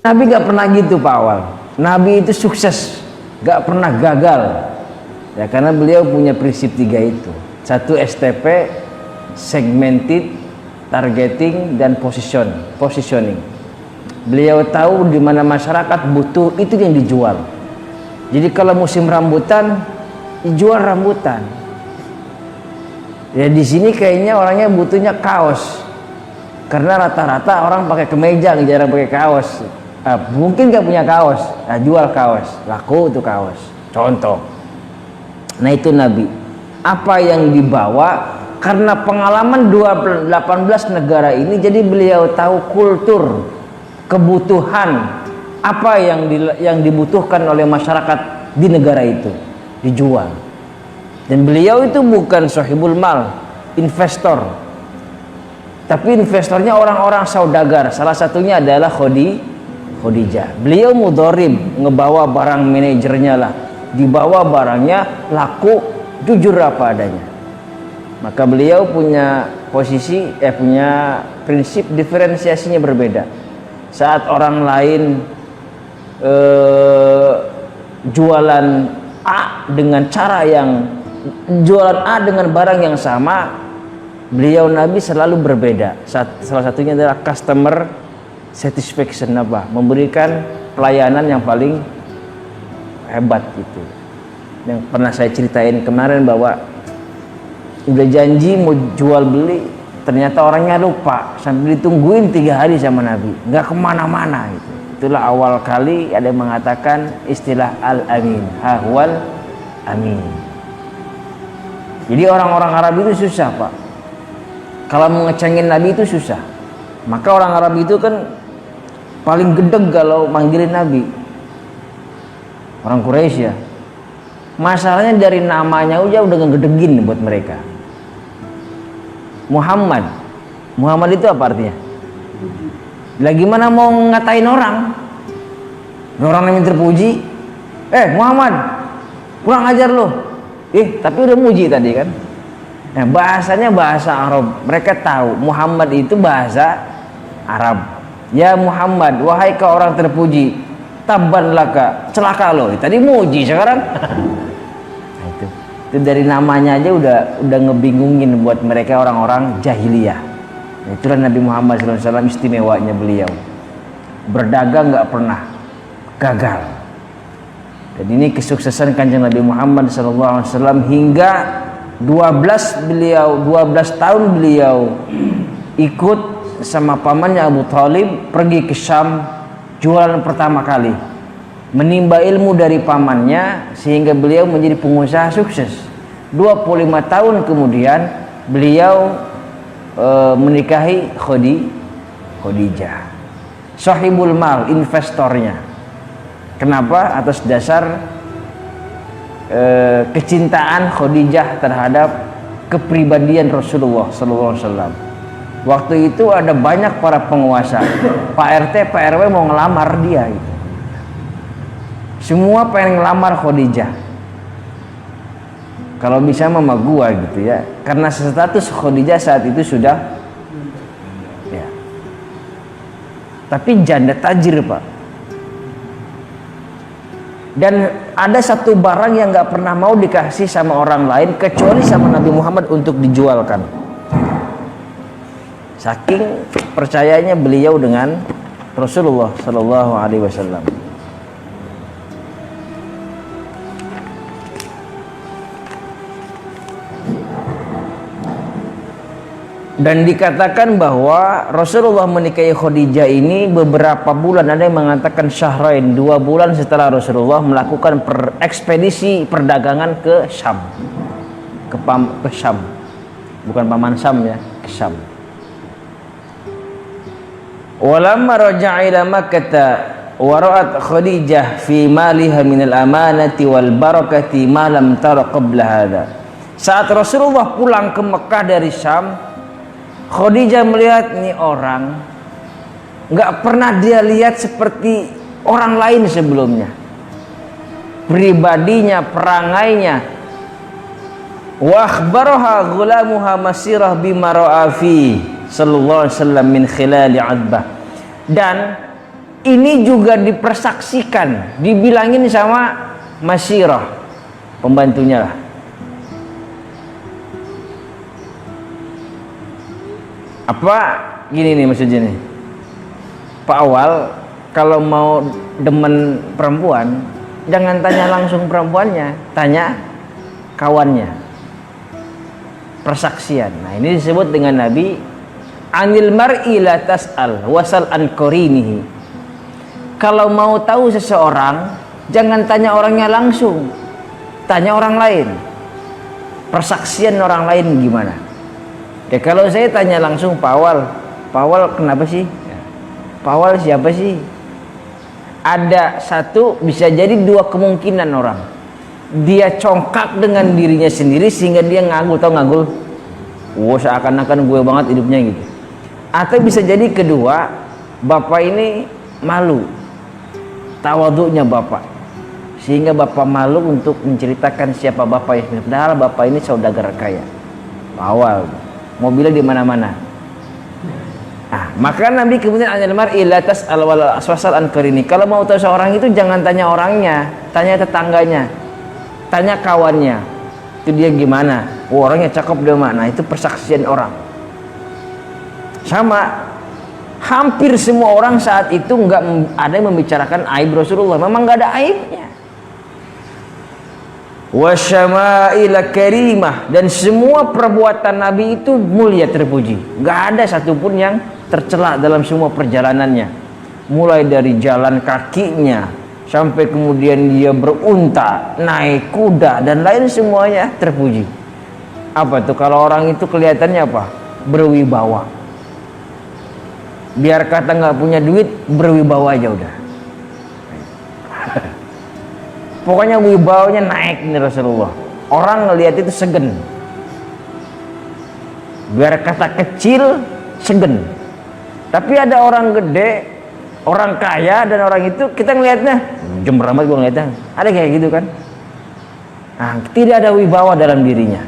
Nabi gak pernah gitu Pak Awal. Nabi itu sukses, gak pernah gagal. Ya karena beliau punya prinsip 3 itu. 1 STP, segmented, targeting, dan positioning. Beliau tahu di mana masyarakat butuh itu yang dijual. Jadi kalau musim rambutan, dijual rambutan. Ya di sini kayaknya orangnya butuhnya kaos. Karena rata-rata orang pakai kemeja, jarang pakai kaos. Mungkin gak punya kaos, jual kaos, laku itu kaos. Contoh. Nah itu Nabi. Apa yang dibawa? Karena pengalaman 18 negara ini, jadi beliau tahu kultur, kebutuhan apa yang dibutuhkan oleh masyarakat di negara itu, dijual. Dan beliau itu bukan sahibul mal, investor, tapi investornya orang-orang saudagar. Salah satunya adalah Khadijah. Beliau mudharib, ngebawa barang manajernya lah, dibawa barangnya laku, jujur apa adanya. Maka beliau punya posisi, punya prinsip diferensiasinya berbeda. Saat orang lain jualan A dengan cara yang jualan A dengan barang yang sama, beliau Nabi selalu berbeda. Salah satunya adalah customer satisfaction, memberikan pelayanan yang paling hebat gitu. Yang pernah saya ceritain kemarin bahwa udah janji mau jual beli, ternyata orangnya lupa, sambil ditungguin 3 hari sama Nabi, nggak kemana-mana gitu. Itulah awal kali ada yang mengatakan istilah al-amin, hahwal amin. Jadi orang-orang Arab itu susah Pak, kalau mengecengin Nabi itu susah. Maka orang Arab itu kan paling gedeg kalau manggilin Nabi. Orang Quraisy ya, masalahnya dari namanya aja udah ngegedegin buat mereka. Muhammad itu apa artinya? Lagi mana mau ngatain orang yang terpuji, Muhammad kurang ajar lo, tapi udah muji tadi kan. Nah, bahasanya bahasa Arab, mereka tahu Muhammad itu bahasa Arab. Ya Muhammad, wahai kau orang terpuji, tabban laka, celaka lo. Tadi muji, sekarang nah, itu dari namanya aja udah ngebingungin buat mereka orang-orang jahiliyah. Nah, itulah Nabi Muhammad SAW istimewanya beliau, berdagang nggak pernah gagal. Dan ini kesuksesan Kanjeng Nabi Muhammad SAW hingga 12 tahun beliau ikut sama pamannya Abu Thalib pergi ke Syam, jualan pertama kali, menimba ilmu dari pamannya sehingga beliau menjadi pengusaha sukses. 25 tahun kemudian beliau menikahi Khadijah, sahibul mal, investornya. Kenapa? Atas dasar kecintaan Khadijah terhadap kepribadian Rasulullah SAW. Waktu itu ada banyak para penguasa, Pak RT, Pak RW mau ngelamar dia gitu. Semua pengen ngelamar Khadijah. Kalau bisa mama gua gitu ya, karena status Khadijah saat itu sudah ya. Tapi janda tajir Pak. Dan ada satu barang yang gak pernah mau dikasih sama orang lain kecuali sama Nabi Muhammad untuk dijualkan. Saking percayanya beliau dengan Rasulullah Sallallahu Alaihi Wasallam. Dan dikatakan bahwa Rasulullah menikahi Khadijah ini beberapa bulan, ada yang mengatakan syahrain, 2 bulan setelah Rasulullah melakukan ekspedisi perdagangan ke Syam, ke Syam, bukan Paman Syam ya, ke Syam. Walamma raja'a ila Makkah wa ra'at Khadijah fi maliha min al-amanati wal barakati ma lam tara qabla hadha. Saat Rasulullah pulang ke Mekah dari Syam, Khadijah melihat nih orang nggak pernah dia lihat seperti orang lain sebelumnya, pribadinya, perangainya. Wa akhbaraha ghulamuha masirah bima ra'a fi sallallahu alaihi wasallam min khilali adbah. Dan Ini juga dipersaksikan, dibilangin sama Masyirah, pembantunya lah. Apa gini nih maksudnya nih, Pak Awal, kalau mau demen perempuan jangan tanya langsung perempuannya, tanya kawannya. Persaksian. Nah, ini disebut dengan Nabi, anil mar'i la tas'al wasal an qarinihi. Kalau mau tahu seseorang jangan tanya orangnya langsung, tanya orang lain. Persaksian orang lain gimana? Ya kalau saya tanya langsung, Pak Awal kenapa sih? Pak Awal siapa sih? Ada satu, bisa jadi dua kemungkinan orang. Dia congkak dengan dirinya sendiri sehingga dia ngagul, tau ngagul? Wow, seakan-akan gue banget hidupnya gitu. Atau bisa jadi kedua, bapak ini malu, tawaduknya bapak, sehingga bapak malu untuk menceritakan siapa bapak ini. Padahal bapak ini saudagar kaya. Awal mobilnya di mana-mana. Maka Nabi kemudian anil mar'i la tas'al wala aswasal an qarini. Kalau mau tahu seorang itu jangan tanya orangnya, tanya tetangganya, tanya kawannya. Itu dia gimana? Oh, orangnya cakep dia mana? Itu persaksian orang. Sama, hampir semua orang saat itu nggak ada yang membicarakan aib Rasulullah. Memang nggak ada aibnya. Wasyama'ila karimah, dan semua perbuatan Nabi itu mulia terpuji. Nggak ada satupun yang tercela dalam semua perjalanannya. Mulai dari jalan kakinya sampai kemudian dia berunta, naik kuda dan lain semuanya terpuji. Apa tuh kalau orang itu kelihatannya apa? Berwibawa. Biar kata nggak punya duit, berwibawa aja udah. Pokoknya wibawanya naik nih Rasulullah. Orang ngelihat itu segen. Biar kata kecil, segen. Tapi ada orang gede, orang kaya dan orang itu kita ngelihatnya jember amat gua ngelihatnya. Ada kayak gitu kan? Nah, tidak ada wibawa dalam dirinya.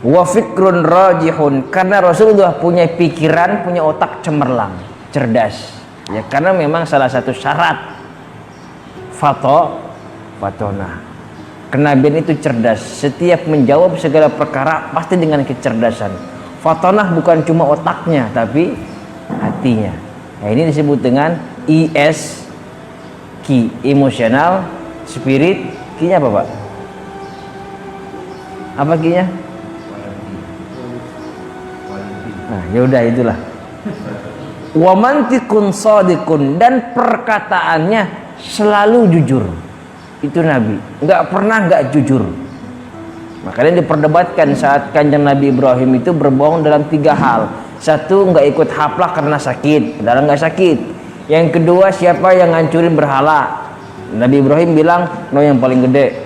Wa fikrun rajihun, karena Rasulullah punya pikiran, punya otak cemerlang, cerdas. Ya karena memang salah satu syarat fatona. Kenabian itu cerdas. Setiap menjawab segala perkara pasti dengan kecerdasan. Fatonah bukan cuma otaknya tapi hatinya. Nah, ini disebut dengan ESQ, emotional, spirit. Q-nya apa, Pak? Apa Q-nya? Nah, yaudah itulah. Wa mantiqun shadiqun, dan perkataannya selalu jujur. Itu Nabi, nggak pernah nggak jujur. Makanya diperdebatkan saat Kanjeng Nabi Ibrahim itu berbohong dalam 3 hal. Satu, nggak ikut haflah karena sakit, padahal nggak sakit. Yang kedua, siapa yang ngancurin berhala? Nabi Ibrahim bilang, no, yang paling gede.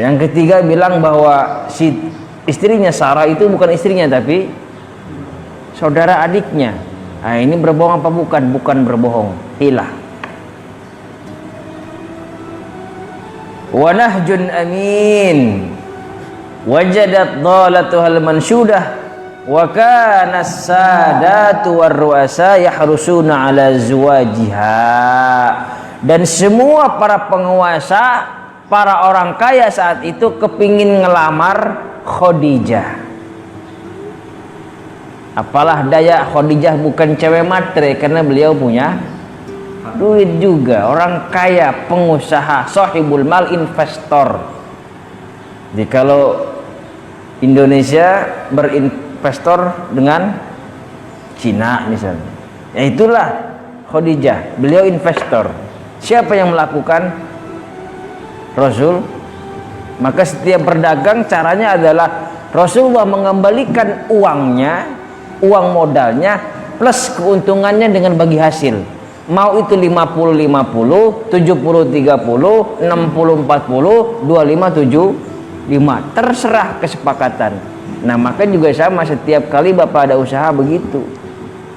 Yang ketiga bilang bahwa si istrinya Sarah itu bukan istrinya tapi saudara adiknya. Nah, ini berbohong apa bukan? Bukan berbohong, hilah. Wa nahjun amin, wajadat dhalatuhal mansyudah, wa kana as-sadatu war-ru'asa yahrusuna ala zuwajiha. Dan semua para penguasa, para orang kaya saat itu kepingin ngelamar Khadijah. Apalah daya, Khadijah bukan cewek matre karena beliau punya duit juga, orang kaya, pengusaha, sahibul mal, investor. Jadi kalau Indonesia berinvestor dengan Cina misalnya, ya itulah Khadijah, beliau investor. Siapa yang melakukan? Rasul. Maka setiap berdagang caranya adalah Rasulullah mengembalikan uangnya, uang modalnya plus keuntungannya dengan bagi hasil. Mau itu 50-50, 70-30, 60-40, 25-75, terserah kesepakatan. Nah, maka juga sama, setiap kali Bapak ada usaha begitu.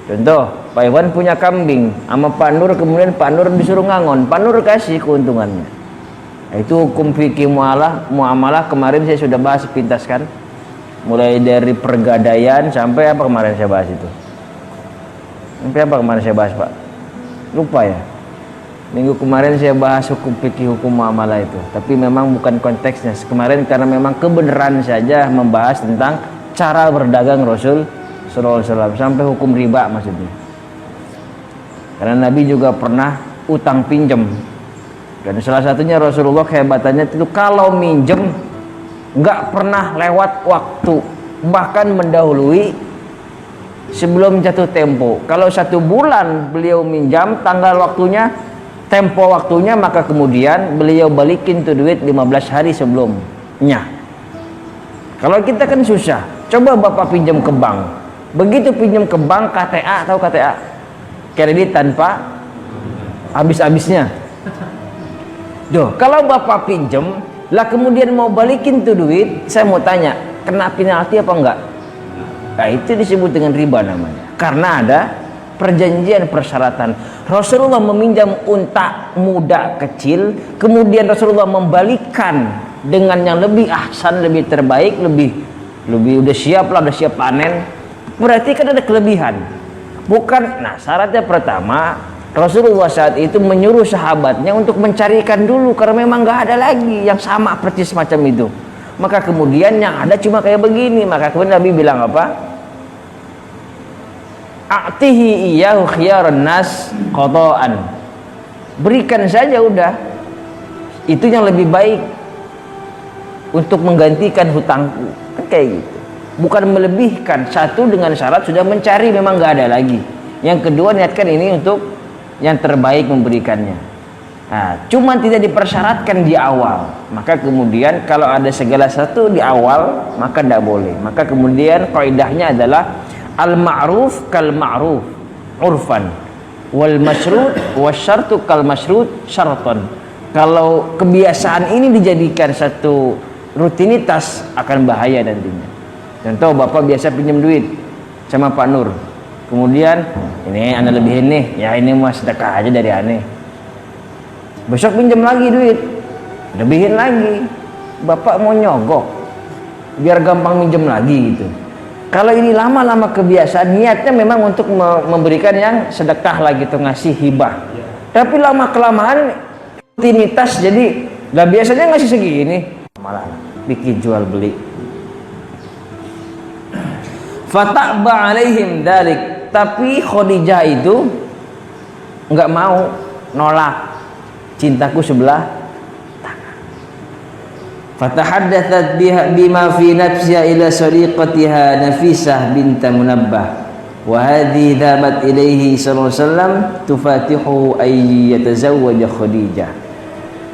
Contoh, Pak Iwan punya kambing sama Pak Nur, kemudian Pak Nur disuruh ngangon, Pak Nur kasih keuntungannya. Nah, itu hukum fikih muamalah kemarin saya sudah bahas sepintas kan, mulai dari pergadaian sampai apa kemarin saya bahas itu. Sampai apa kemarin saya bahas, Pak? Lupa ya. Minggu kemarin saya bahas hukum fikih hukum muamalah itu, tapi memang bukan konteksnya kemarin karena memang kebenaran saja membahas tentang cara berdagang Rasul sallallahu alaihi wasallam sampai hukum riba maksudnya. Karena Nabi juga pernah utang pinjam. Dan salah satunya Rasulullah kehebatannya itu kalau minjem nggak pernah lewat waktu, bahkan mendahului sebelum jatuh tempo. Kalau 1 bulan beliau minjam tanggal waktunya, tempo waktunya, maka kemudian beliau balikin tuh duit 15 hari sebelumnya. Kalau kita kan susah. Coba Bapak pinjam ke bank. Begitu pinjam ke bank, KTA, tahu KTA? Kredit tanpa habis-habisnya. Duh, kalau Bapak pinjam, lah kemudian mau balikin tuh duit, saya mau tanya, kena penalti apa enggak? Nah, itu disebut dengan riba namanya. Karena ada perjanjian persyaratan. Rasulullah meminjam unta muda kecil, kemudian Rasulullah membalikan dengan yang lebih ahsan, lebih terbaik, lebih udah siap lah, udah siap panen. Berarti kan ada kelebihan. Bukan, nah syaratnya pertama Rasulullah saat itu menyuruh sahabatnya untuk mencarikan dulu karena memang nggak ada lagi yang sama persis semacam itu. Maka kemudian yang ada cuma kayak begini. Maka kemudian Nabi bilang apa? A'tihi iyyahu khiyarun nas qada'an. Berikan saja udah. Itu yang lebih baik untuk menggantikan hutangku. Kan kayak gitu. Bukan melebihkan. Satu dengan syarat sudah mencari memang nggak ada lagi. Yang kedua niatkan ini untuk yang terbaik memberikannya. Nah, cuma tidak dipersyaratkan di awal. Maka kemudian kalau ada segala satu di awal, maka tidak boleh. Maka kemudian kaidahnya adalah al-ma'ruf kal ma'ruf urfan wal masyrut wasyartu kal masyrut syaratan. Kalau kebiasaan ini dijadikan satu rutinitas akan bahaya nantinya. Contoh Bapak biasa pinjam duit sama Pak Nur. Kemudian ini anda lebihin nih, ya ini mah sedekah aja dari aneh. Besok pinjam lagi duit, lebihin lagi. Bapak mau nyogok, biar gampang minjem lagi gitu. Kalau ini lama-lama kebiasaan, niatnya memang untuk memberikan yang sedekah lagi, gitu, ngasih hibah. Tapi lama kelamaan rutinitas, jadi nggak biasanya ngasih segini, malah bikin jual beli. Fata'ba alaihim dalik. Tapi Khadijah itu nggak mau, nolak, cintaku sebelah tangan. Fatahaddatsat bima fi nafsiha ila sadiqatiha Nafisah bint Munabbah wa hadhi dhabat ilaihi sallallahu alaihi wasallam tufatihu ay yatazawwaj Khadijah.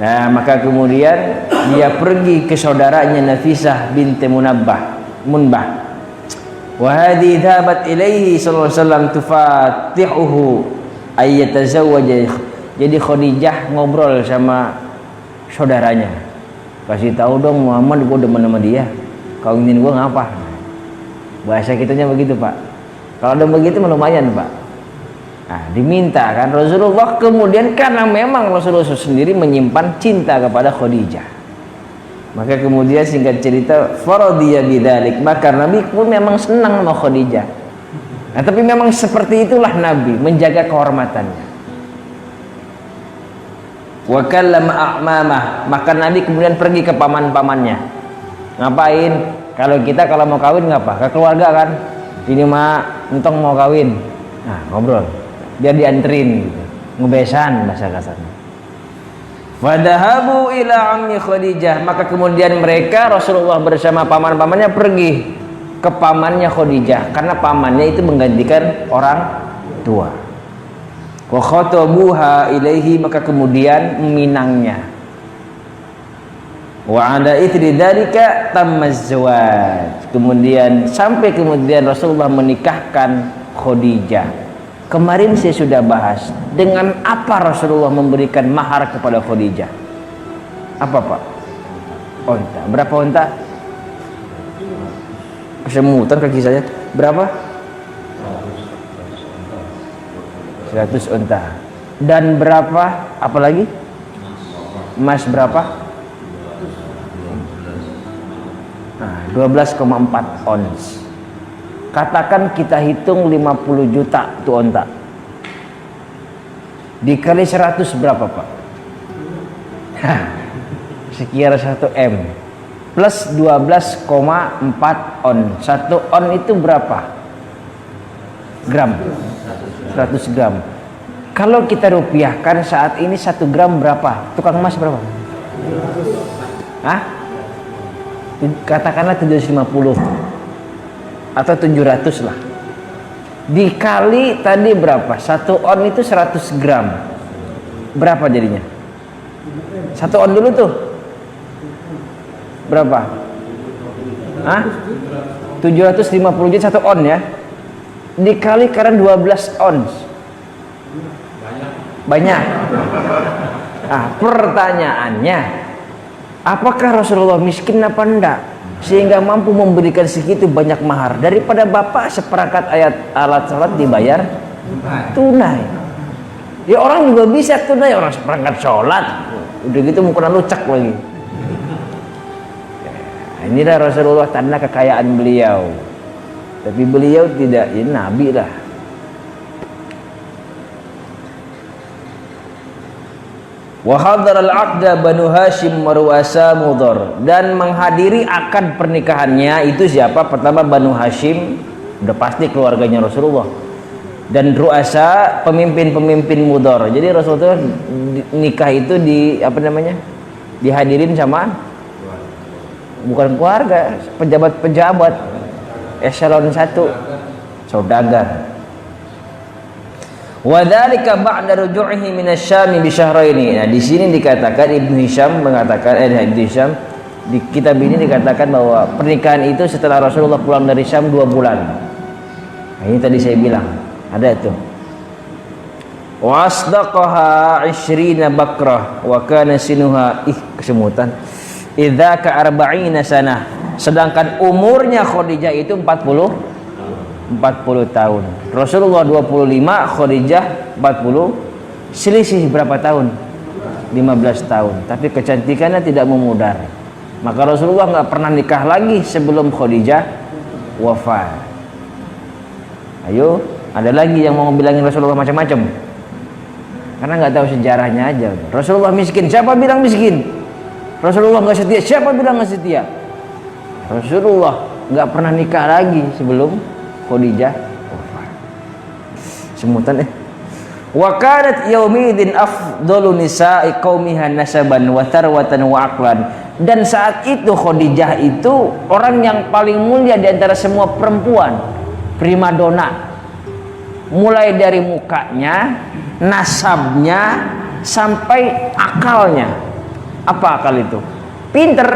Nah, maka kemudian dia pergi ke saudaranya Nafisah bint Munbah. Wa hadhi dhabat ilaihi sallallahu alaihi wasallam tufatihuhu ay yatazawwaj. Jadi Khadijah ngobrol sama saudaranya, kasih tahu dong Muhammad, gue demen sama dia, kawinin gue ngapa? Bahasa kitanya begitu Pak. Kalau udah begitu lumayan Pak. Nah, diminta kan Rasulullah, kemudian karena memang Rasulullah sendiri menyimpan cinta kepada Khadijah, maka kemudian singkat cerita faradhiya bidzalik, maka Nabi pun memang senang sama Khadijah. Nah, tapi memang seperti itulah Nabi menjaga kehormatannya. Wa kallama a'mamah, maka Nabi kemudian pergi ke paman-pamannya. Ngapain? Kalau kita kalau mau kawin ngapa? Ke keluarga kan. Ini mah entong mau kawin. Nah, ngobrol. Biar dianterin gitu. Ngebesan bahasa kasarnya. Fadahabu ila ammi Khadijah, maka kemudian mereka Rasulullah bersama paman-pamannya pergi ke pamannya Khadijah karena pamannya itu menggantikan orang tua. Wa khatabuha ilaihi, maka kemudian meminangnya. Wa ala ithri dzalika tammaz zawaj, kemudian sampai kemudian Rasulullah menikahkan Khadijah. Kemarin saya sudah bahas dengan apa Rasulullah memberikan mahar kepada Khadijah. Apa Pak? Onta. Berapa onta? Kesemutan kaki saya. Berapa? 100 unta. Dan berapa? Apalagi? Emas berapa? Nah, 12,4 ons. Katakan kita hitung 50 juta tuh onta. dikali 100 berapa Pak? Sekira 1 M plus 12,4 on. 1 on itu berapa gram? 100 gram. Kalau kita rupiahkan saat ini 1 gram berapa? Tukang emas berapa? Hah? Katakanlah 750 atau 700 lah. Dikali tadi berapa? 1 on itu 100 gram. Berapa jadinya? 1 on dulu tuh. Berapa? Hah? 750 jadi 1 on ya. Dikali karena 12 ons. Banyak. Pertanyaannya, apakah Rasulullah miskin apa enggak sehingga mampu memberikan segitu banyak mahar daripada bapak seperangkat alat salat dibayar tunai? Ya orang juga bisa tunai, orang seperangkat sholat udah gitu mukena lucak lagi. Inilah Rasulullah tanda kekayaan beliau. Tapi beliau tidak, ya nabi lah. Wa hadar al-aqda Banu Hashim wa ru'asa Mudhar, dan menghadiri akad pernikahannya itu siapa? Pertama Banu Hashim, udah pasti keluarganya Rasulullah, dan ru'asa pemimpin-pemimpin Mudhar. Jadi Rasulullah nikah itu dihadirin sama bukan keluarga, pejabat-pejabat eselon 1, saudagar. Wa dzalika ba'da ruju'ihi minasy-Syam bi syahraini. Nah, di sini dikatakan Ibnu Hisham mengatakan Ibnu Hisham di kitab ini dikatakan bahwa pernikahan itu setelah Rasulullah pulang dari Syam 2 bulan. Nah, ini tadi saya bilang, ada itu. Wa asdaqaha 20 bakrah wa kana sinuha kesemutan idza ka 40 sanah. Sedangkan umurnya Khadijah itu 40 tahun. Rasulullah 25, Khadijah 40. Selisih berapa tahun? 15 tahun. Tapi kecantikannya tidak memudar. Maka Rasulullah nggak pernah nikah lagi sebelum Khadijah wafat. Ayo, ada lagi yang mau bilangin Rasulullah macam-macam. Karena nggak tahu sejarahnya aja. Rasulullah miskin, siapa bilang miskin? Rasulullah nggak setia, siapa bilang nggak setia? Rasulullah nggak pernah nikah lagi sebelum Khadijah wafat. Semutan wa kanat yaumidin afdalu nisa'i qaumiha nasaban wa tharwatan wa aqlan. Dan saat itu Khadijah itu orang yang paling mulia di antara semua perempuan, primadona. Mulai dari mukanya, nasabnya sampai akalnya. Apa akal itu? Pinter.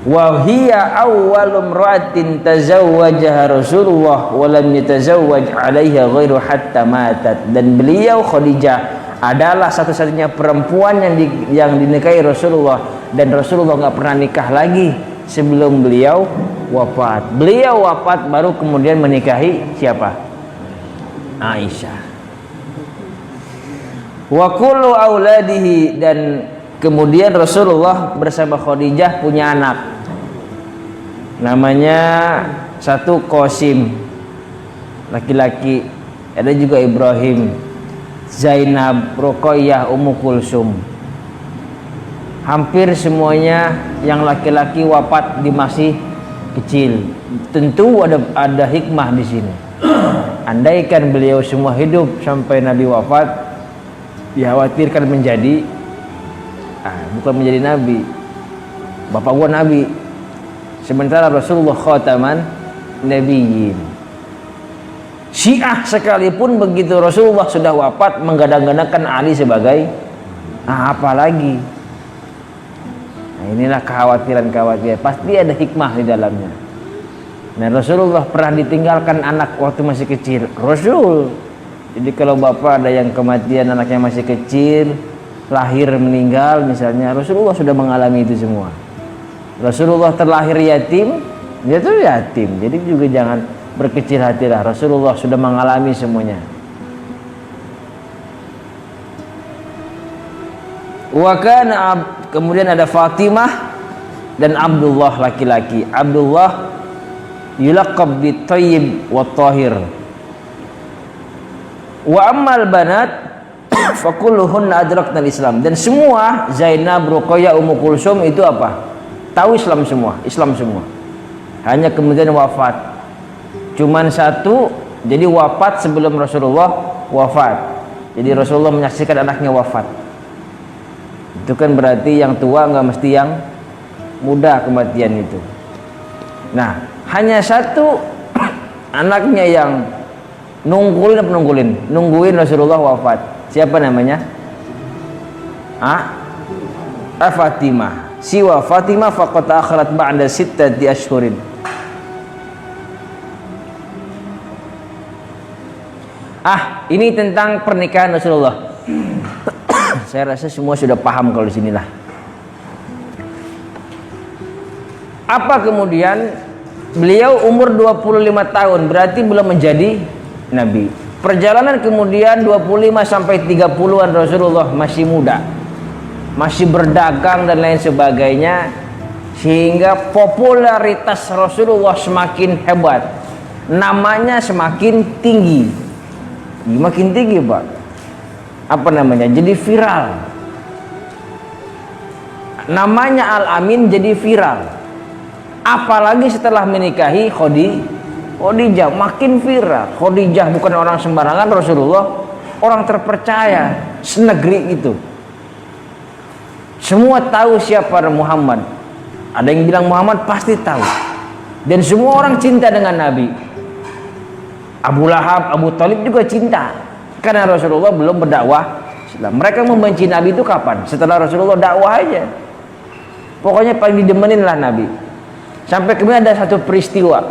Wa hiya awwalum ra'atin tazawwajaha Rasulullah wa lam yatazawwaj 'alaiha ghairu hatta matat. Dan beliau Khadijah adalah satu-satunya perempuan yang dinikahi Rasulullah, dan Rasulullah nggak pernah nikah lagi sebelum beliau wafat. Beliau wafat baru kemudian menikahi siapa? Aisyah. Wa kullu auladihi, dan kemudian Rasulullah bersama Khadijah punya anak, namanya satu Qasim, laki-laki, ada juga Ibrahim, Zainab, Ruqayyah, Ummu Kulsum. Hampir semuanya yang laki-laki wafat di masih kecil. Tentu ada hikmah di sini. Andaikan beliau semua hidup sampai Nabi wafat, dikhawatirkan menjadi bukan menjadi nabi. Bapak gua nabi, sementara Rasulullah khataman nabiyyin. Syiah sekalipun begitu Rasulullah sudah wafat menggadang-gadangkan Ali sebagai apalagi. Nah, inilah kekhawatiran pasti ada hikmah di dalamnya. Nah, Rasulullah pernah ditinggalkan anak waktu masih kecil, Rasul. Jadi kalau bapak ada yang kematian anaknya masih kecil, lahir meninggal misalnya, Rasulullah sudah mengalami itu semua. Rasulullah terlahir yatim, dia tuh yatim. Jadi juga jangan berkecil hatilah, Rasulullah sudah mengalami semuanya. Wa kana kemudian ada Fatimah dan Abdullah laki-laki. Abdullah yulaqab bit-thayyib wat-tahir. Wa ammal banat fakulluhunna adraknal Islam. Dan semua Zainab, Ruqayyah, Ummu Kulsum itu apa? Tahu Islam semua, Islam semua. Hanya kemudian wafat. Cuman satu, jadi wafat sebelum Rasulullah wafat. Jadi Rasulullah menyaksikan anaknya wafat. Itu kan berarti yang tua nggak mesti yang muda kematian itu. Nah, hanya satu anaknya yang nungguin Rasulullah wafat. Siapa namanya? Fatimah. Siwa Fatimah faqad akhirat ba'da sittati ashhurin. Ini tentang pernikahan Rasulullah. Saya rasa semua sudah paham kalau di sinilah. Apa kemudian beliau umur 25 tahun, berarti belum menjadi nabi. Perjalanan kemudian 25 sampai 30-an Rasulullah masih muda. Masih berdagang dan lain sebagainya, sehingga popularitas Rasulullah semakin hebat. Namanya semakin tinggi. Makin tinggi, Pak. Apa namanya? Jadi viral. Namanya Al-Amin jadi viral. Apalagi setelah menikahi Khadijah, makin viral. Khadijah bukan orang sembarangan, Rasulullah orang terpercaya senegeri itu. Semua tahu siapa Muhammad. Ada yang bilang Muhammad pasti tahu. Dan semua orang cinta dengan Nabi. Abu Lahab, Abu Thalib juga cinta. Karena Rasulullah belum berdakwah Islam. Mereka membenci Nabi itu kapan? Setelah Rasulullah dakwah aja. Pokoknya paling didemenin lah Nabi. Sampai kemudian ada satu peristiwa.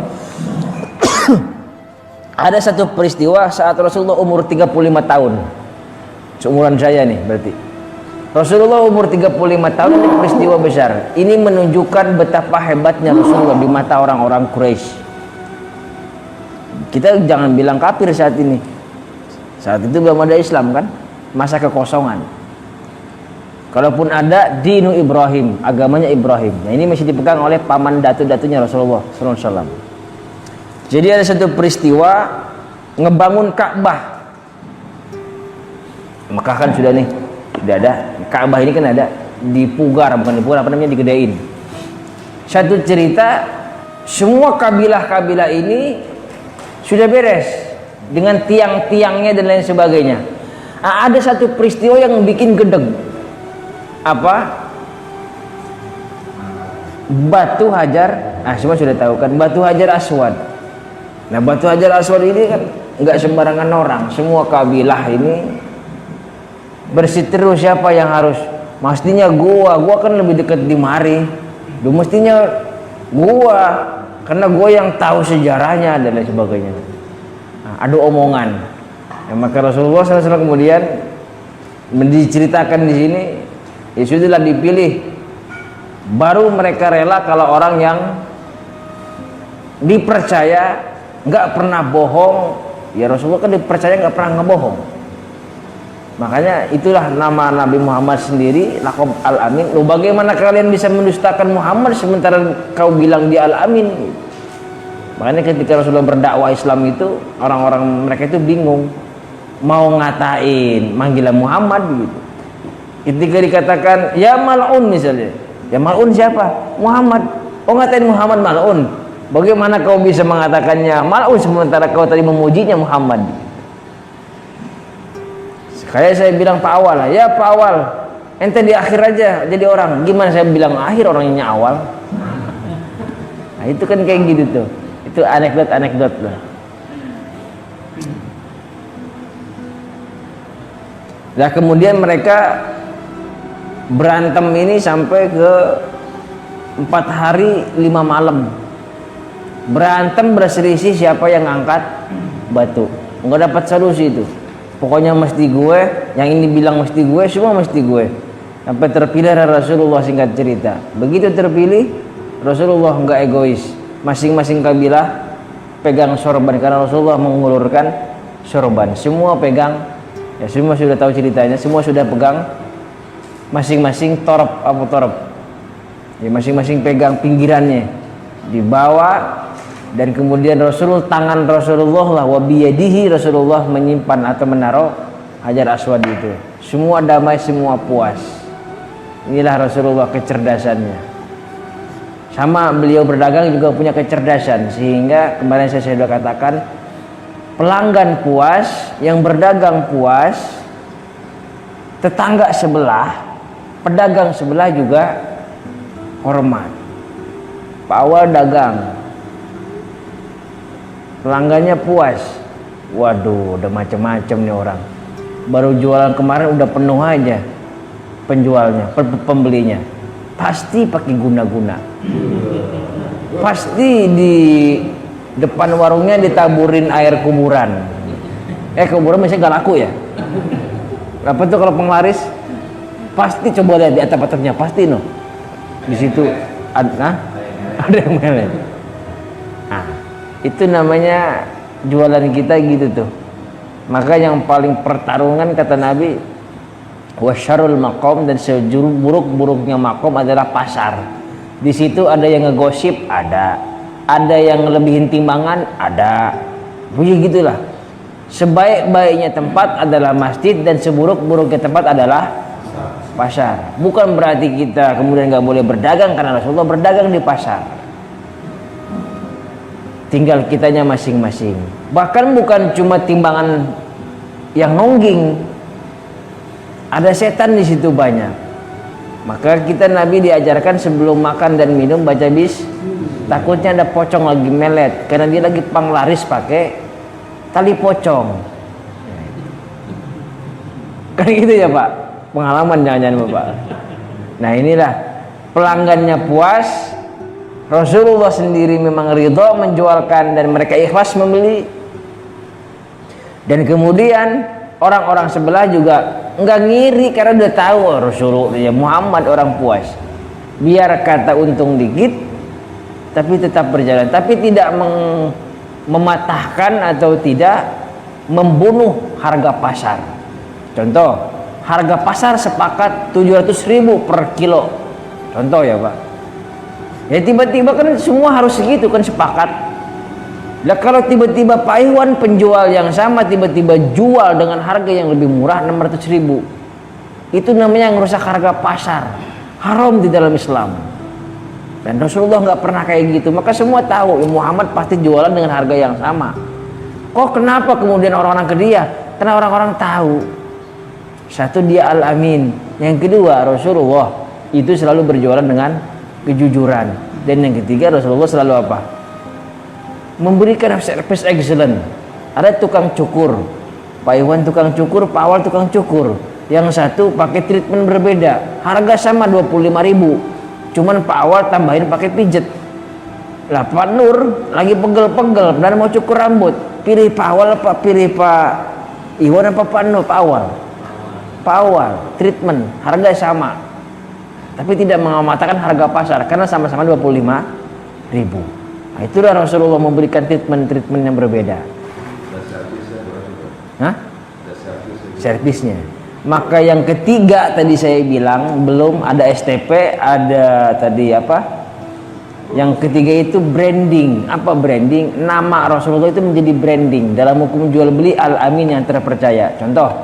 Ada satu peristiwa saat Rasulullah umur 35 tahun. Seumuran saya nih berarti. Rasulullah umur 35 tahun, ini peristiwa besar. Ini menunjukkan betapa hebatnya Rasulullah di mata orang-orang Quraisy. Kita jangan bilang kafir saat ini. Saat itu belum ada Islam kan? Masa kekosongan. Kalaupun ada, dinu Ibrahim, agamanya Ibrahim. Nah, ini masih dipegang oleh paman datu-datunya Rasulullah SAW. Jadi ada satu peristiwa ngebangun Ka'bah. Mekah kan sudah nih, sudah ada. Ka'bah ini kan ada dipugar, bukan dipugar, apa namanya, digedein. Satu cerita, semua kabilah-kabilah ini sudah beres dengan tiang-tiangnya dan lain sebagainya. Ada satu peristiwa yang bikin gedeg. Apa? Batu Hajar. Semua sudah tahu kan, Batu Hajar Aswad. Nah, Batu Hajar Aswad ini kan nggak sembarangan orang. Semua kabilah ini berseteru siapa yang harus. Mestinya gua kan lebih dekat di mari. Mestinya gua, karena gua yang tahu sejarahnya dan lain sebagainya. Ada omongan. Maka Rasulullah SAW kemudian diceritakan di sini, ya sudahlah dipilih. Baru mereka rela kalau orang yang dipercaya, nggak pernah bohong. Ya Rasulullah kan dipercaya nggak pernah ngebohong. Makanya itulah nama Nabi Muhammad sendiri, laqab Al-Amin. Loh, bagaimana kalian bisa mendustakan Muhammad sementara kau bilang dia Al-Amin? Makanya ketika Rasulullah berdakwah Islam itu, orang-orang mereka itu bingung mau ngatain manggilan Muhammad gitu. Ketika dikatakan ya mal'un misalnya, ya mal'un siapa? Muhammad. Oh, ngatain Muhammad mal'un. Bagaimana kau bisa mengatakannya mal'un sementara kau tadi memujinya Muhammad? Kayak saya bilang Pak Awal, ya Pak Awal, ente di akhir aja jadi orang. Gimana saya bilang akhir, orangnya awal? Nah, itu kan kayak gitu tuh. Itu anekdot lah. Nah, kemudian mereka berantem ini sampai ke 4 hari 5 malam. Berantem berselisih siapa yang angkat batu. Nggak dapat solusi itu. Pokoknya mesti gue, yang ini bilang mesti gue, semua mesti gue. Sampai terpilih Rasulullah, singkat cerita. Begitu terpilih, Rasulullah nggak egois. Masing-masing kabilah pegang sorban, karena Rasulullah mengulurkan sorban. Semua pegang, ya semua sudah tahu ceritanya, semua sudah pegang masing-masing torop apa torop. Ya masing-masing pegang pinggirannya. Dibawa Dan kemudian tangan Rasulullah lah, wa biyadihi, Rasulullah menyimpan atau menaruh Hajar Aswad itu. Semua damai, semua puas. Inilah Rasulullah kecerdasannya. Sama beliau berdagang juga punya kecerdasan, sehingga kemarin saya sudah katakan, pelanggan puas, yang berdagang puas, tetangga sebelah, pedagang sebelah juga hormat. Pak Awal dagang, pelanggannya puas. Waduh, udah macam-macam nih orang. Baru jualan kemarin udah penuh aja penjualnya, pembelinya. Pasti pakai guna-guna. Pasti di depan warungnya ditaburin air kuburan. Kuburan masih gak laku ya? Apa tuh kalau penglaris? Pasti coba lihat di atap-atapnya, pasti no. Di situ ada yang melek. Nah, itu namanya jualan kita gitu tuh. Maka yang paling pertarungan kata Nabi, wasyarul maqam, dan seburuk-buruknya maqam adalah pasar. Di situ ada yang ngegosip, ada yang ngelebihin timbangan, ada. Begitulah. Sebaik-baiknya tempat adalah masjid dan seburuk-buruknya tempat adalah pasar. Bukan berarti kita kemudian nggak boleh berdagang, karena Rasulullah berdagang di pasar. Tinggal kitanya masing-masing. Bahkan bukan cuma timbangan yang nongging, ada setan di situ banyak. Maka kita Nabi diajarkan sebelum makan dan minum baca bis. Takutnya ada pocong lagi melet, karena dia lagi panglaris pakai tali pocong. Kan gitu ya Pak, pengalaman jangan-jangan Bapak. Nah inilah, pelanggannya puas, Rasulullah sendiri memang ridho menjualkan dan mereka ikhlas membeli. Dan kemudian orang-orang sebelah juga nggak ngiri karena udah tahu Rasulullah Muhammad orang puas. Biar kata untung dikit, tapi tetap berjalan, tapi tidak mematahkan atau tidak membunuh harga pasar. Contoh, harga pasar sepakat 700.000 per kilo. Contoh ya Pak. Ya tiba-tiba kan semua harus segitu kan, sepakat. Lah kalau tiba-tiba Pak Iwan penjual yang sama tiba-tiba jual dengan harga yang lebih murah 600.000, itu namanya ngerusak harga pasar. Haram di dalam Islam. Dan Rasulullah nggak pernah kayak gitu. Maka semua tahu Muhammad pasti jualan dengan harga yang sama. Kok kenapa kemudian orang-orang ke dia? Karena orang-orang tahu, satu dia Al-Amin, yang kedua Rasulullah itu selalu berjualan dengan kejujuran, dan yang ketiga Rasulullah selalu apa? Memberikan service excellent. Ada tukang cukur, Pak Iwan tukang cukur, Pak Awal tukang cukur. Yang satu pakai treatment berbeda, harga sama 25.000, cuman Pak Awal tambahin pakai pijet. Lah Pak Nur lagi pegel-pegel dan mau cukur rambut, pilih Pak Awal apa pilih Pak Iwan apa Pak Nur? Pak Awal. Pak Awal treatment, harga sama, tapi tidak mengamatkan harga pasar karena sama-sama 25.000. Nah, itulah Rasulullah memberikan treatment yang berbeda. Hah? Servisnya. Maka yang ketiga tadi saya bilang belum ada STP, ada tadi apa? Yang ketiga itu branding. Apa branding? Nama Rasulullah itu menjadi branding dalam hukum jual beli Al-Amin yang terpercaya. Contoh,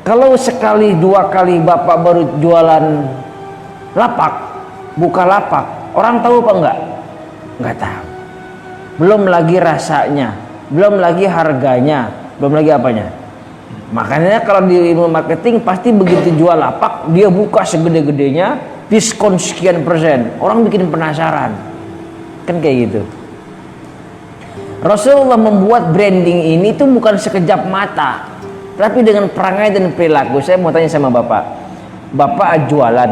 kalau sekali dua kali Bapak baru jualan lapak, buka lapak, orang tahu apa enggak? Enggak tahu. Belum lagi rasanya, belum lagi harganya, belum lagi apanya. Makanya kalau di ilmu marketing pasti begitu jual lapak, dia buka segede-gedenya, diskon sekian persen. Orang bikin penasaran. Kan kayak gitu. Rasulullah membuat branding ini tuh bukan sekejap mata, tapi dengan perangai dan perilaku. Saya mau tanya sama Bapak. Bapak jualan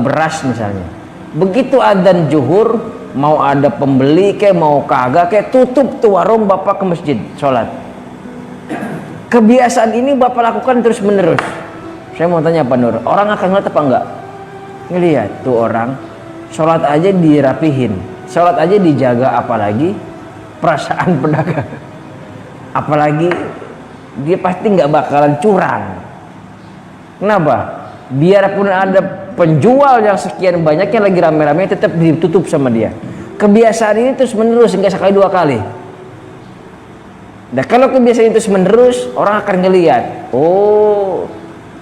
beras misalnya. Begitu adzan zuhur, mau ada pembeli kayak mau kagak kayak tutup tuh warung, Bapak ke masjid sholat. Kebiasaan ini Bapak lakukan terus menerus. Saya mau tanya Pak Nur, orang akan ngeliat apa enggak? Ngeliat tuh orang sholat aja dirapihin, sholat aja dijaga, apalagi perasaan pedagang. Apalagi dia pasti nggak bakalan curang. Kenapa? Biarpun ada penjual yang sekian banyaknya lagi rame-rame, tetap ditutup sama dia. kebiasaan ini terus menerus, enggak sekali dua kali. Nah kalau kebiasaan itu terus menerus, orang akan ngelihat, oh,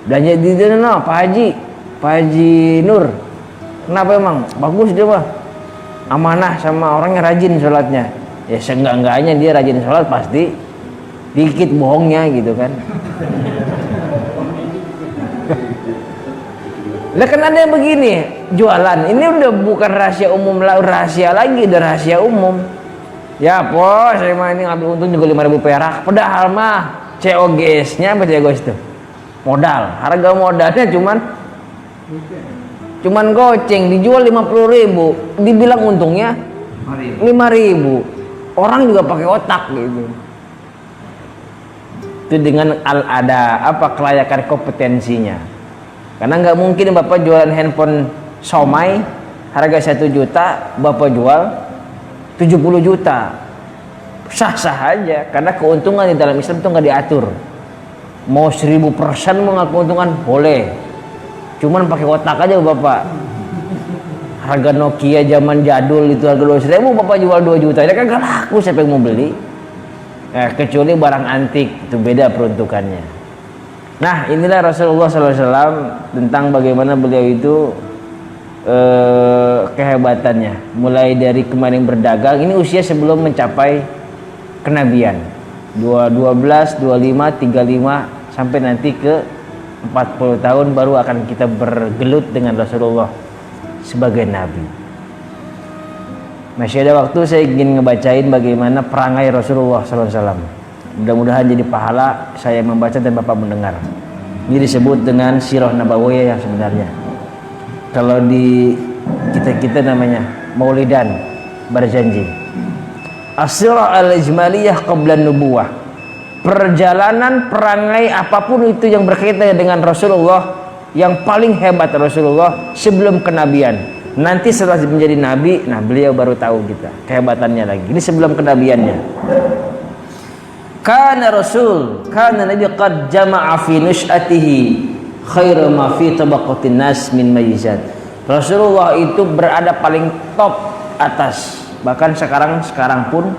dan jadi Pak Haji Nur, kenapa emang bagus dia mah, amanah sama orangnya, rajin sholatnya. Ya seenggak-enggaknya dia rajin sholat, pasti dikit bohongnya gitu kan. Lah kan ada yang begini, jualan ini udah bukan rahasia umum lah, rahasia lagi, udah rahasia umum. Ya pos, saya mah ini ngambil untung juga 5.000 perak. Padahal mah COGS-nya apa COGS itu? Modal. Harga modalnya cuman goceng, dijual 50.000, dibilang untungnya 5.000. Orang juga pakai otak gitu. Itu dengan ada apa kelayakan kompetensinya. Karena nggak mungkin Bapak jualan handphone Xiaomi harga 1 juta, Bapak jual 70 juta. Sah-sah aja, karena keuntungan di dalam Islam itu nggak diatur. Mau 1000% mau nggak keuntungan boleh, cuman pakai otak aja Bapak. Harga Nokia zaman jadul itu harga 200.000, Bapak jual 2 juta, ya kan gak laku, siapa yang mau beli? Kecuali barang antik, itu beda peruntukannya. Nah inilah Rasulullah SAW tentang bagaimana beliau itu kehebatannya. Mulai dari kemarin berdagang, ini usia sebelum mencapai kenabian, 12, 25, 35 sampai nanti ke 40 tahun baru akan kita bergelut dengan Rasulullah sebagai nabi. Masih ada waktu, saya ingin ngebacain bagaimana perangai Rasulullah SAW. Mudah-mudahan jadi pahala saya membaca dan Bapak mendengar. Ini disebut dengan sirah nabawiyah yang sebenarnya. Kalau di kita namanya maulidan, berjanji. As-sirah al-ijmaliyah qabla nubuwah. Perjalanan perangai apapun itu yang berkaitan dengan Rasulullah, yang paling hebat Rasulullah sebelum kenabian. Nanti setelah menjadi nabi, nah beliau baru tahu kita kehebatannya lagi. Ini sebelum kenabiannya. Kana Nabi qad jama'a fi nush'atihi khairu ma fi tabaqatin nas min mayyizat. Rasulullah itu berada paling top atas. Bahkan sekarang pun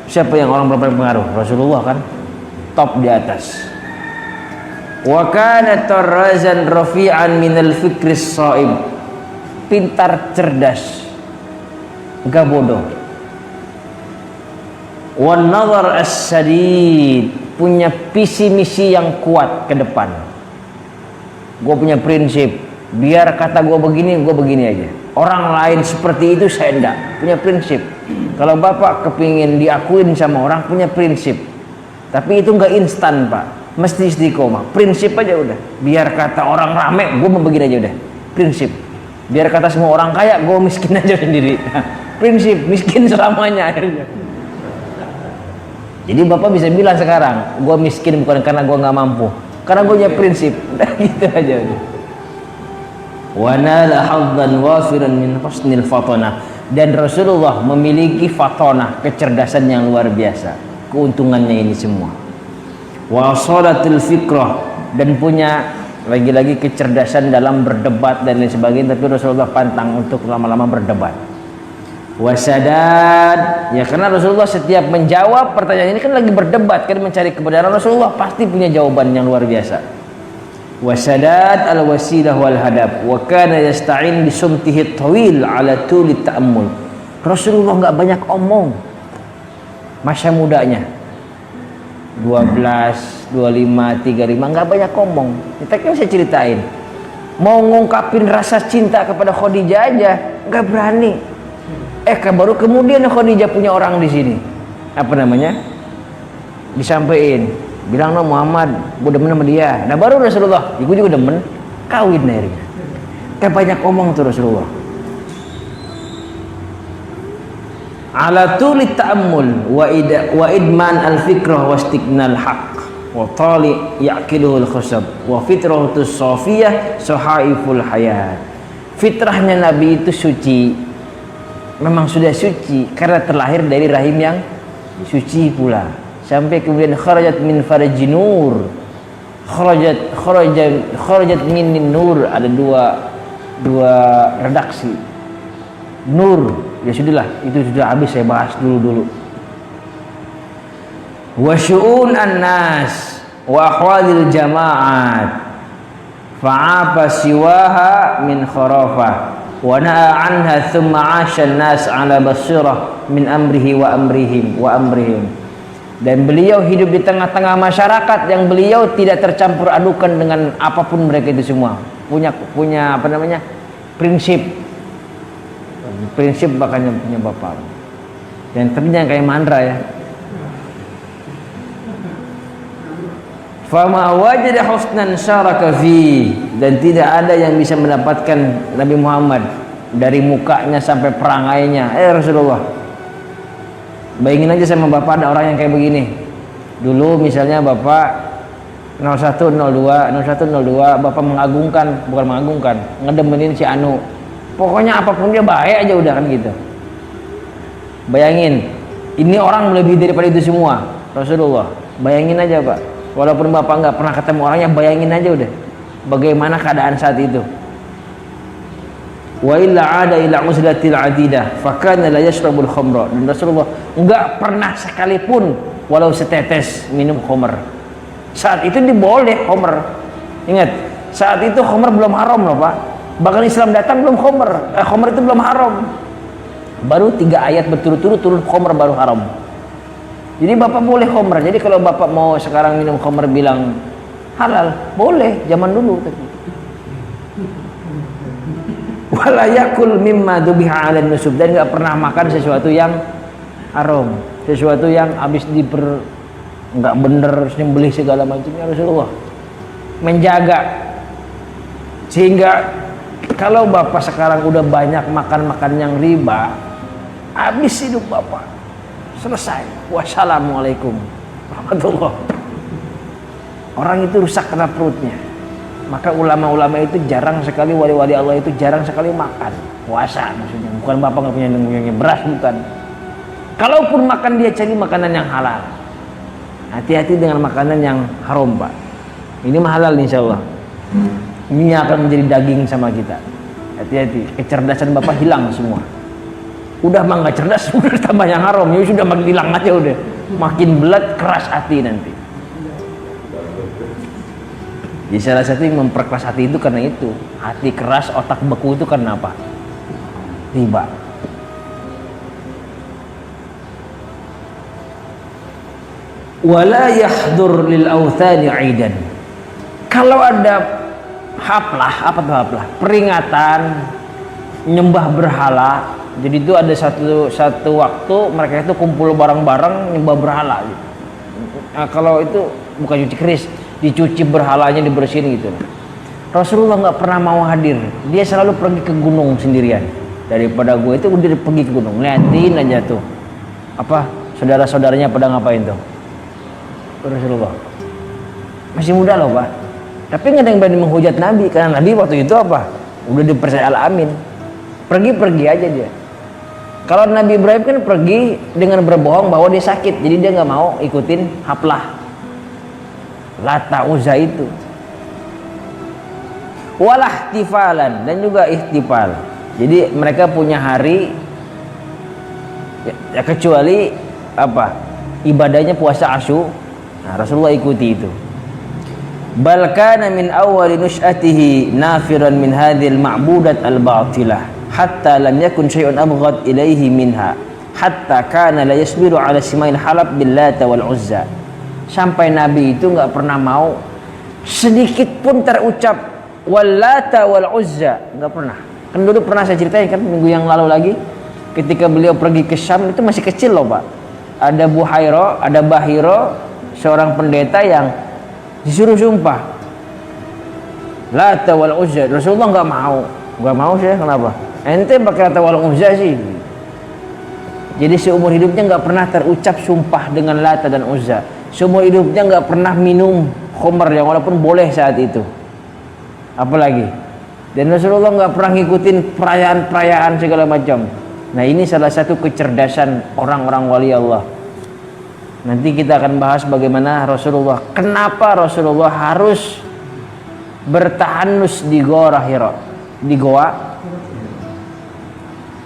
siapa yang orang paling pengaruh? Rasulullah kan top di atas. Wa kana tarrazan rafi'an min al-fikris sha'ib. Pintar, cerdas, enggak bodoh. Wan nazar as-sadid, punya visi misi yang kuat ke depan. Gue punya prinsip, biar kata gue begini aja. Orang lain seperti itu saya enggak, punya prinsip. Kalau Bapak kepingin diakuin sama orang, punya prinsip. Tapi itu enggak instan Pak, mesti istiqomah. Prinsip aja udah. Biar kata orang rame, gue mau begini aja udah. Prinsip. Biar kata semua orang kaya, gue miskin aja sendiri. Prinsip, miskin selamanya akhirnya. Jadi Bapak bisa bilang sekarang, gue miskin bukan karena gue nggak mampu, karena gue punya prinsip. Gitu aja. Wa nala hadzan wafiran min husnil fatonah. Dan Rasulullah memiliki fatonah, kecerdasan yang luar biasa. Keuntungannya ini semua. Wa shalatul fikrah, dan punya lagi-lagi kecerdasan dalam berdebat dan lain sebagainya. Tapi Rasulullah pantang untuk lama-lama berdebat. Wasadad, ya karena Rasulullah setiap menjawab pertanyaan ini kan lagi berdebat kan, mencari kebenaran, Rasulullah pasti punya jawaban yang luar biasa. Wasadad al-wasilah wal hadab, wa kana yasta'in bisumtihi tawil ala tuli ta'ammul. Rasulullah nggak banyak omong masa mudanya, 12, 25, 35, nggak banyak omong. Kita kan saya ceritain, mau ngungkapin rasa cinta kepada Khadijah aja nggak berani. Baru kemudian Khadijah punya orang di sini, apa namanya, disampaikan, bilang no Muhammad, gue demen sama dia. Nah baru Rasulullah, gue juga demen, kawin akhirnya. Banyak omong tuh Rasulullah. Ala tulit ta'ammul wa idman al-fikrah wa istiqnal haq wa tali yaqiluhul khusab wa fitratus safiyah sahaiful hayat. Fitrahnya Nabi itu suci. Memang sudah suci karena terlahir dari rahim yang suci pula. Sampai kemudian kharajat min farajin nur. Kharajat min nur, ada dua redaksi. nur. Ya sudahlah, itu sudah habis saya bahas dulu. Wa syu'un an-nas wa ahwalil jama'at fa'afa siwaha min kharafa wa na'a anha thumma 'asha an-nas 'ala basirah min amrihi wa amrihim. Dan beliau hidup di tengah-tengah masyarakat yang beliau tidak tercampur adukan dengan apapun mereka itu semua. Punya apa namanya? Prinsip makanya punya bapak. Dan ternyata kayak Mandra ya. Fama wajada husnan syaraka fi, dan tidak ada yang bisa mendapatkan Nabi Muhammad dari mukanya sampai perangainya. Rasulullah, bayangin aja sama bapak ada orang yang kayak begini. Dulu misalnya bapak 0102 bapak bukan mengagungkan, ngedemenin si Anu. Pokoknya apapun dia baik aja udah kan gitu. Bayangin, ini orang melebihi daripada itu semua. Rasulullah, bayangin aja Pak. Walaupun bapak nggak pernah ketemu orangnya, bayangin aja udah bagaimana keadaan saat itu. Wa illa ada ila uzlatil adidah fakana la yashrabul khamra. Dan Rasulullah nggak pernah sekalipun walau setetes minum khamr. Saat itu diboleh khamr. Ingat, saat itu khamr belum haram loh Pak. Bahkan Islam datang belum khamr. Khamr itu belum haram. Baru 3 ayat berturut-turut turun khamr baru haram. Jadi bapak boleh khamr. Jadi kalau bapak mau sekarang minum khamr bilang halal, boleh zaman dulu tapi. Wala yakul mimma dubiha 'ala nusub, dan enggak pernah makan sesuatu yang haram, sesuatu yang habis enggak bener nyembelih segala macamnya. Rasulullah menjaga sehingga kalau bapak sekarang udah banyak makan yang riba, habis hidup bapak. Selesai. Wassalamualaikum warahmatullah. Orang itu rusak karena perutnya. Maka ulama-ulama itu jarang sekali, wali-wali Allah itu jarang sekali makan puasa maksudnya. Bukan bapak nggak punya beras, bukan. Kalaupun makan dia cari makanan yang halal. Hati-hati dengan makanan yang haram Pak. Ini mah halal insya Allah. Ini akan menjadi daging sama kita. Hati-hati. Kecerdasan bapak hilang semua. Udah mah nggak cerdas, udah tambah yang haram, ya sudah makin hilang aja udah, makin belat, keras hati nanti. Jadi salah satu yang memperkeras hati itu karena itu, hati keras, otak beku itu karena apa? Riba. Wala yahdur lil authani aidan. Kalau ada haflah, apa tuh haflah? Peringatan nyembah berhala. Jadi itu ada satu waktu mereka itu kumpul bareng-bareng nyembah berhala gitu. Nah, kalau itu bukan cuci keris, dicuci berhalanya, dibersihin gitu. Rasulullah nggak pernah mau hadir. Dia selalu pergi ke gunung sendirian. Daripada gue itu udah pergi ke gunung, liatin aja tuh apa saudara-saudaranya pada ngapain tuh. Rasulullah masih muda loh Pak, tapi nggak ada yang berani menghujat Nabi karena Nabi waktu itu apa? Udah dipercaya al-amin. Pergi aja dia. Kalau Nabi Ibrahim kan pergi dengan berbohong bahwa dia sakit, jadi dia nggak mau ikutin haflah Lata Uzza itu. Walah ihtifalan, dan juga ihtifal. Jadi mereka punya hari ya kecuali apa? Ibadahnya puasa Asyu. Nah, Rasulullah ikuti itu. Bal kana min awwali nush'atihi nafiran min hadhil ma'budat al-batilah hatta lam yakun syai'un abghad ilaihi minha hatta kana la yasbiru ala simail halab bil Lata wal Uzza. Sampai Nabi itu nggak pernah mau sedikit pun terucap wal Lata wal Uzza, nggak pernah. Kan dulu pernah saya ceritain kan minggu yang lalu lagi ketika beliau pergi ke Syam, itu masih kecil loh Pak. Ada Buhairo, ada Bahiro, seorang pendeta yang disuruh sumpah Lata wal Uzza. Rasulullah nggak mau sih. Kenapa? Ente pakai Lata wal Uzza sih. Jadi seumur hidupnya nggak pernah terucap sumpah dengan Lata dan Uzza. Seumur hidupnya nggak pernah minum khamr yang walaupun boleh saat itu. Apalagi. Dan Rasulullah nggak pernah ngikutin perayaan-perayaan segala macam. Nah ini salah satu kecerdasan orang-orang wali Allah. Nanti kita akan bahas bagaimana Rasulullah, kenapa Rasulullah harus bertahanus di Gua Hira, di goa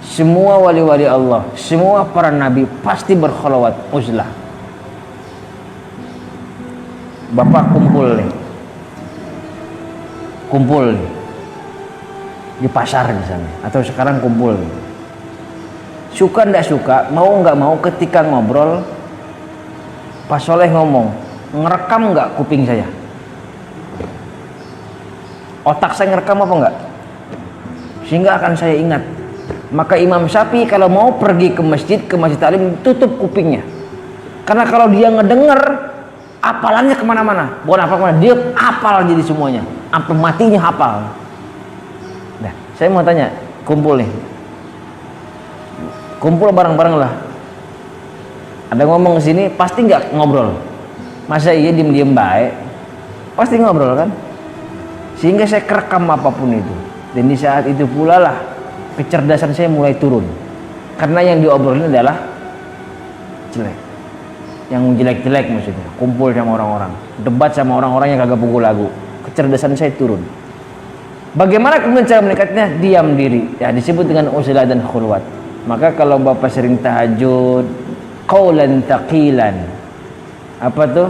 semua wali-wali Allah, semua para nabi pasti berkholwat uzlah. Bapak kumpul nih di pasar misalnya, atau sekarang kumpul nih. Suka ndak suka, mau nggak mau, ketika ngobrol Pak Soleh ngomong, ngerekam nggak kuping saya? Otak saya ngerekam apa enggak? Sehingga akan saya ingat. Maka Imam Syafi'i kalau mau pergi ke masjid taklim, tutup kupingnya. Karena kalau dia ngedenger, apalannya kemana-mana. Bukan apa-apa, dia hafal jadi semuanya. Sampai matinya hafal. Nah, saya mau tanya, kumpul nih. Kumpul bareng-bareng lah. Ada ngomong ke sini, pasti nggak ngobrol. Masa iya diem-diem baik? Pasti ngobrol kan? Sehingga saya kerekam apapun itu. Dan di saat itu pula lah kecerdasan saya mulai turun. Karena yang diobrolin adalah jelek. Yang jelek-jelek maksudnya. Kumpul sama orang-orang, debat sama orang-orang yang kagak pukul lagu. Kecerdasan saya turun. Bagaimana kemudian cara meningkatnya? Diam diri. Ya, disebut dengan uzlah dan khulwat. Maka kalau Bapak sering tahajud, qaulan taqilan. Apa tuh?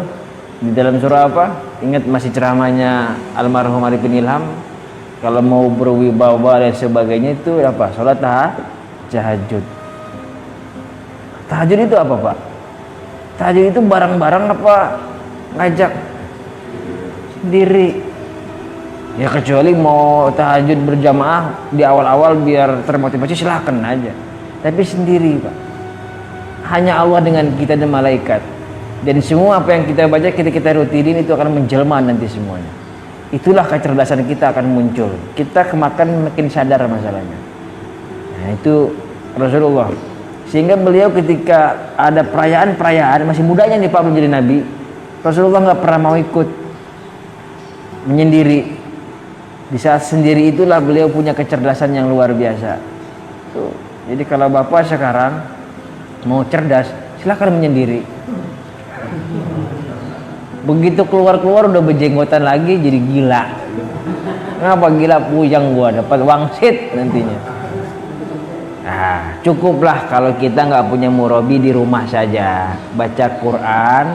Di dalam surah apa? Ingat masih ceramahnya almarhum Arifin Ilham. Kalau mau berwibawa dan sebagainya itu apa? Salat tahajud. Tahajud itu apa, Pak? Tahajud itu bareng-bareng apa ngajak sendiri? Ya kecuali mau tahajud berjamaah di awal-awal biar termotivasi, silahkan aja. Tapi sendiri, Pak. Hanya Allah dengan kita dan malaikat. Dan semua apa yang kita baca, kita rutinin, itu akan menjelma nanti semuanya. Itulah kecerdasan kita akan muncul. Kita kemakan makin sadar masalahnya. Nah, itu Rasulullah. Sehingga beliau ketika ada perayaan-perayaan, masih mudanya nih Pak belum jadi Nabi, Rasulullah nggak pernah mau ikut, menyendiri. Di saat sendiri itulah beliau punya kecerdasan yang luar biasa. Tuh. Jadi kalau Bapak sekarang mau cerdas, silahkan menyendiri. Begitu keluar udah berjenggotan lagi, jadi gila. Ngapa gila? Puyang gua, dapat wangsit nantinya. Nah, cukuplah kalau kita nggak punya murabi, di rumah saja baca Quran,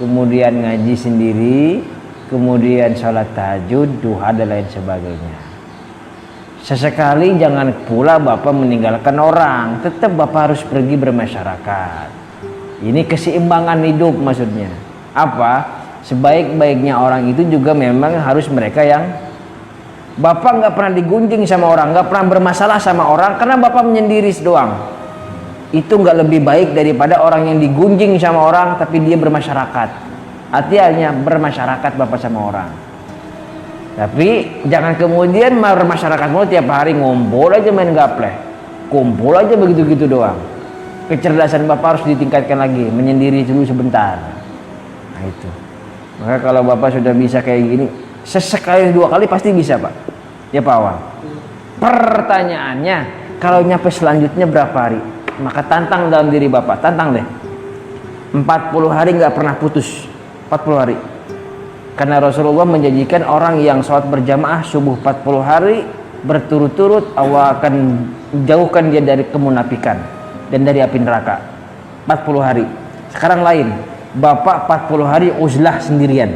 kemudian ngaji sendiri, kemudian sholat tahajud, duha dan lain sebagainya. Sesekali jangan pula Bapak meninggalkan orang, tetap Bapak harus pergi bermasyarakat. Ini keseimbangan hidup maksudnya. Apa? Sebaik-baiknya orang itu juga memang harus mereka yang Bapak nggak pernah digunjing sama orang, nggak pernah bermasalah sama orang, karena Bapak menyendiri doang. Itu nggak lebih baik daripada orang yang digunjing sama orang tapi dia bermasyarakat. Artinya bermasyarakat Bapak sama orang. Tapi jangan kemudian bermasyarakat mulu tiap hari, ngumpul aja main gapleh, kumpul aja begitu-gitu doang. Kecerdasan Bapak harus ditingkatkan lagi, menyendiri dulu sebentar. Nah itu. Maka kalau Bapak sudah bisa kayak gini, sesekali 2 kali pasti bisa, Pak. Ya Pak Awal. Pertanyaannya, kalau nyampe selanjutnya berapa hari? Maka tantang dalam diri Bapak, tantang deh. 40 hari nggak pernah putus. 40 hari. Karena Rasulullah menjanjikan orang yang sholat berjamaah subuh 40 hari berturut-turut, Allah akan jauhkan dia dari kemunafikan dan dari api neraka. 40 hari. Sekarang lain, Bapak 40 hari uzlah sendirian.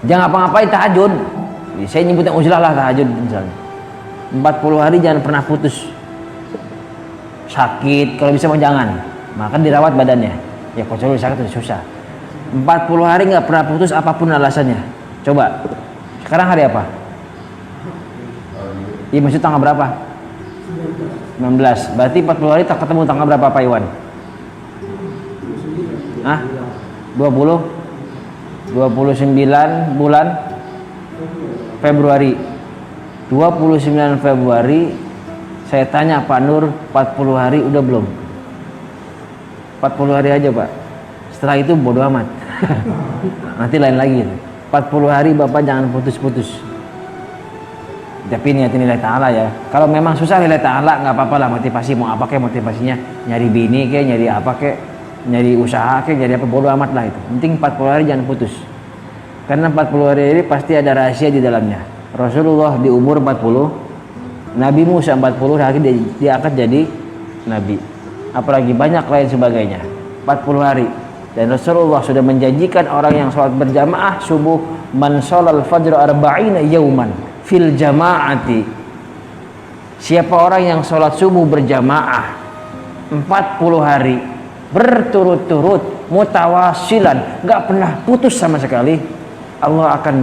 Jangan apa-ngapain, tahajud. Saya nyebutnya uzlah lah, tahajud misalnya. 40 hari jangan pernah putus. Sakit, kalau bisa mau jangan. Maka dirawat badannya. Ya kalau sakit itu susah. 40 hari nggak pernah putus apapun alasannya. Coba. Sekarang hari apa? Iya, maksud tanggal berapa? 19. Berarti 40 hari tak ketemu tanggal berapa Pak Iwan? Hah? 29 bulan Februari. 29 Februari saya tanya Pak Nur, 40 hari udah belum? 40 hari aja Pak. Setelah itu bodo amat. Nanti lain lagi. 40 hari Bapak jangan putus-putus. Tapi niatin nilai ta'ala ya. Kalau memang susah nilai ta'ala nggak apa-apa lah, motivasi mau apa kayak motivasinya, nyari bini kayak, nyari apa kayak, nyari usaha kayak, nyari apa, bodo amat lah itu. Penting 40 hari jangan putus. Karena 40 hari ini pasti ada rahasia di dalamnya. Rasulullah di umur 40 Nabi Musa 40 hari diangkat jadi nabi. Apalagi banyak lain sebagainya. 40 hari. Dan Rasulullah sudah menjanjikan orang yang sholat berjamaah subuh, man sholal fajr arba'ina yauman fil jama'ati. Siapa orang yang sholat subuh berjamaah 40 hari berturut-turut mutawasilan, gak pernah putus sama sekali, Allah akan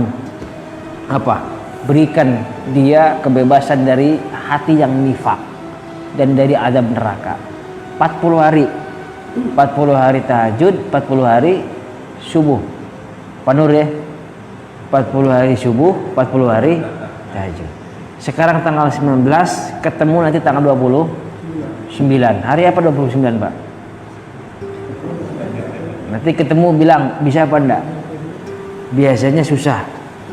berikan dia kebebasan dari hati yang nifak dan dari azab neraka. 40 hari 40 hari tahajud, 40 hari subuh. Panur ya, 40 hari subuh, 40 hari tahajud. Sekarang tanggal 19, ketemu nanti tanggal 29. Hari apa 29 Pak? Nanti ketemu bilang bisa apa enggak? Biasanya susah,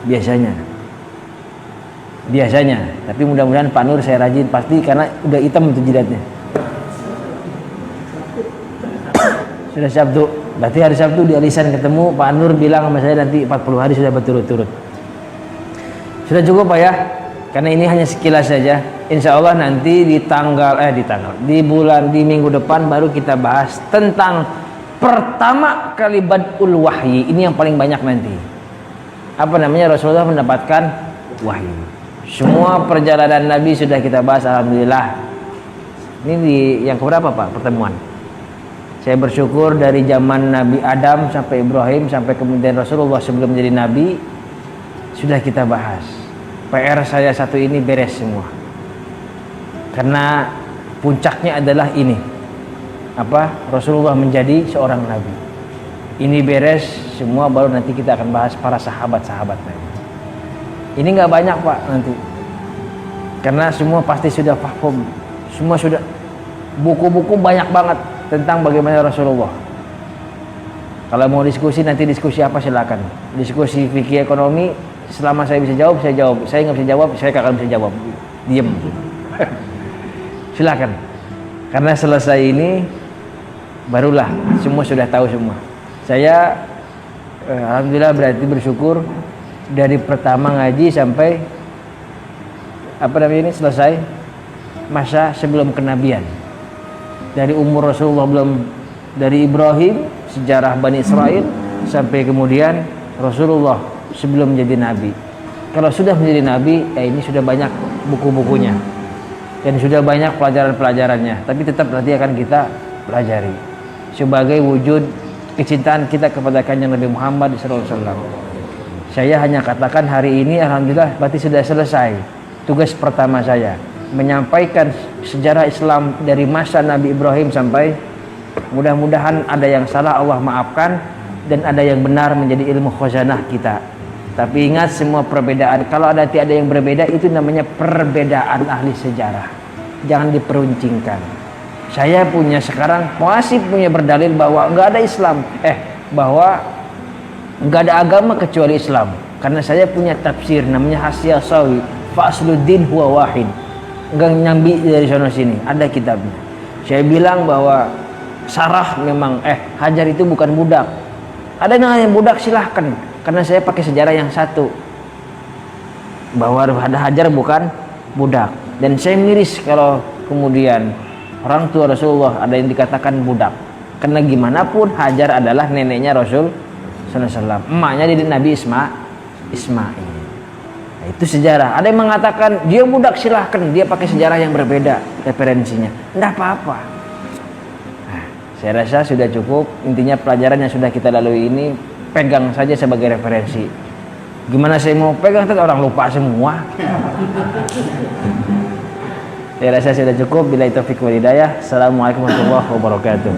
biasanya. Tapi mudah-mudahan Pak Nur saya rajin pasti, karena udah hitam itu jidatnya. Sudah Sabtu, berarti hari Sabtu di Alisan ketemu Pak Nur bilang sama saya nanti 40 hari sudah berturut-turut. Sudah cukup Pak ya, karena ini hanya sekilas saja. Insya Allah nanti di minggu depan baru kita bahas tentang pertama kali badul wahyi. Ini yang paling banyak nanti. Apa namanya, Rasulullah mendapatkan wahyu. Semua perjalanan Nabi sudah kita bahas, alhamdulillah. Ini di yang keberapa Pak pertemuan? Saya bersyukur dari zaman Nabi Adam sampai Ibrahim sampai kemudian Rasulullah sebelum menjadi Nabi sudah kita bahas. PR saya satu ini beres semua. Karena puncaknya adalah ini. Rasulullah menjadi seorang Nabi. Ini beres semua, baru nanti kita akan bahas para sahabat-sahabat Nabi. Ini nggak banyak Pak nanti. Karena semua pasti sudah paham. Semua sudah, buku-buku banyak banget tentang bagaimana Rasulullah. Kalau mau diskusi nanti diskusi apa silakan. Diskusi fikih ekonomi, selama saya bisa jawab saya jawab. Saya nggak bisa jawab, saya akan bisa jawab. Diem. Silakan. Karena selesai ini barulah semua sudah tahu semua. Saya alhamdulillah berarti bersyukur dari pertama ngaji sampai ini selesai masa sebelum kenabian. Dari umur Rasulullah belum, dari Ibrahim sejarah Bani Israel sampai kemudian Rasulullah sebelum menjadi nabi. Kalau sudah menjadi nabi, ini sudah banyak buku-bukunya dan sudah banyak pelajaran-pelajarannya. Tapi tetap nanti akan kita pelajari sebagai wujud kecintaan kita kepada kanjeng Nabi Muhammad SAW. Saya hanya katakan hari ini alhamdulillah berarti sudah selesai tugas pertama saya, menyampaikan sejarah Islam dari masa Nabi Ibrahim sampai, mudah-mudahan ada yang salah Allah maafkan dan ada yang benar menjadi ilmu khazanah kita. Tapi ingat semua perbedaan, kalau ada yang berbeda itu namanya perbedaan ahli sejarah, jangan diperuncingkan. Saya punya sekarang masih punya berdalil bahwa enggak ada Islam, bahwa enggak ada agama kecuali Islam, karena saya punya tafsir namanya Hasyiah Sawi, Fasluddin huwa wahid. Enggak nyambi dari sana sini, ada kitabnya. Saya bilang bahwa Sarah memang Hajar itu bukan budak. Ada yang budak silahkan, karena saya pakai sejarah yang satu bahwa ada Hajar bukan budak. Dan saya miris kalau kemudian orang tua Rasulullah ada yang dikatakan budak, karena gimana pun Hajar adalah neneknya Rasul SAW, emaknya jadi Nabi Ismail. Itu sejarah. Ada yang mengatakan dia budak, silahkan, dia pakai sejarah yang berbeda referensinya, tidak apa-apa. Saya rasa sudah cukup. Intinya pelajaran yang sudah kita lalui ini pegang saja sebagai referensi. Gimana saya mau pegang, kan orang lupa semua. Saya rasa sudah cukup. Billahi taufiq wal hidayah. Assalamualaikum warahmatullahi wabarakatuh.